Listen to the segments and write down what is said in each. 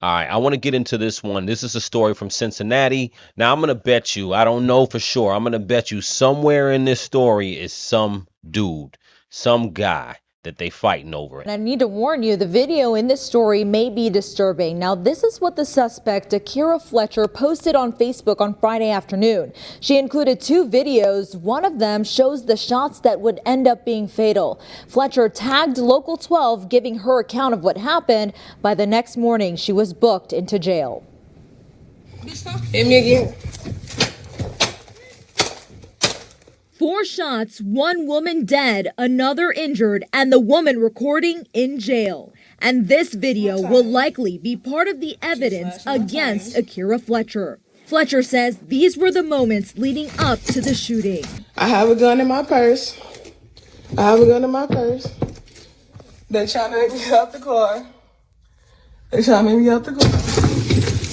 All right, I want to get into this one. This is a story from Cincinnati. Now, I'm going to bet you, I don't know for sure, I'm going to bet you somewhere in this story is some dude, some guy that they fighting over it. And I need to warn you, the video in this story may be disturbing. Now, this is what the suspect, Akira Fletcher, posted on Facebook on Friday afternoon. She included two videos. One of them shows the shots that would end up being fatal. Fletcher tagged Local 12, giving her account of what happened. By the next morning, she was booked into jail. Hit me again. Four shots, one woman dead, another injured, and the woman recording in jail. And this video will likely be part of the evidence against Akira Fletcher. Fletcher says these were the moments leading up to the shooting. I have a gun in my purse. I have a gun in my purse. They trying to make me get out the car. They trying to make me get out the car.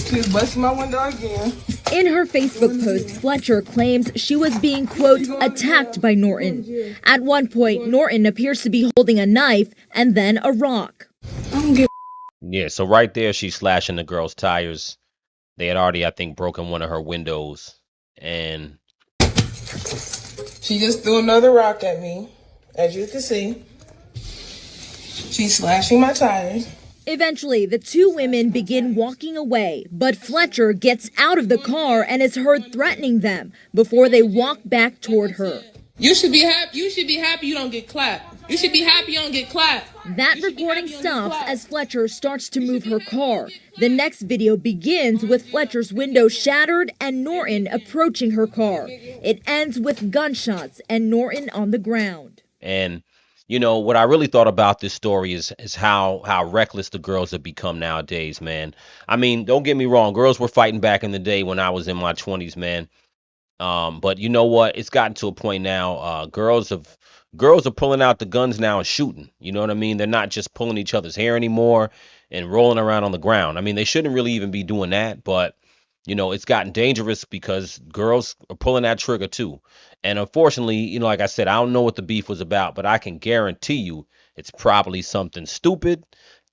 She's busting my window again. In her Facebook post, Fletcher claims she was being, quote, attacked by Norton. At one point, Norton appears to be holding a knife and then a rock. I don't give. Yeah, so right there, she's slashing the girl's tires. They had already, I think, broken one of her windows. And She just threw another rock at me, as you can see. She's slashing my tires. Eventually, the two women begin walking away, but Fletcher gets out of the car and is heard threatening them before they walk back toward her. You should be happy. You should be happy you don't get clapped. You should be happy you don't get clapped. That recording stops as Fletcher starts to move her car. The next video begins with Fletcher's window shattered and Norton approaching her car. It ends with gunshots and Norton on the ground. And you know what I really thought about this story is how reckless the girls have become nowadays, man. I mean, don't get me wrong, girls were fighting back in the day when I was in my 20s, man. But you know what? It's gotten to a point now. Girls are pulling out the guns now and shooting. You know what I mean? They're not just pulling each other's hair anymore and rolling around on the ground. I mean, they shouldn't really even be doing that, but you know, it's gotten dangerous because girls are pulling that trigger too. And unfortunately, you know, like I said, I don't know what the beef was about, but I can guarantee you it's probably something stupid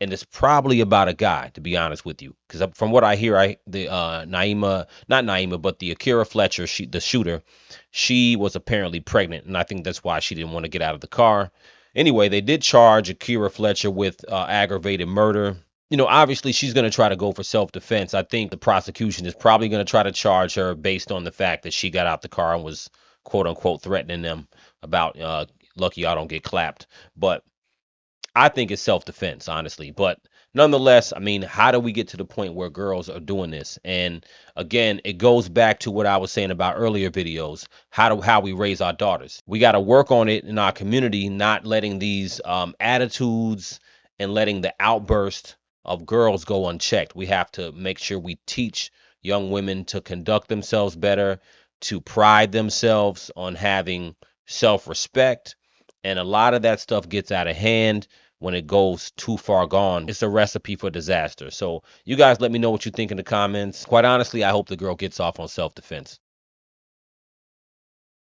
and it's probably about a guy, to be honest with you. Because from what I hear, the Naima, not Naima, but the Akira Fletcher, the shooter, she was apparently pregnant, and I think that's why she didn't want to get out of the car. Anyway, they did charge Akira Fletcher with aggravated murder. You know, obviously she's going to try to go for self-defense. I think the prosecution is probably going to try to charge her based on the fact that she got out the car and was quote unquote threatening them about lucky y'all don't get clapped. But I think it's self-defense, honestly. But nonetheless, I mean, how do we get to the point where girls are doing this? And again, it goes back to what I was saying about earlier videos, how we raise our daughters. We got to work on it in our community, not letting these attitudes and letting the outburst of girls go unchecked. We have to make sure we teach young women to conduct themselves better, to pride themselves on having self-respect. And a lot of that stuff gets out of hand when it goes too far gone. It's a recipe for disaster. So you guys let me know what you think in the comments. Quite honestly, I hope the girl gets off on self-defense.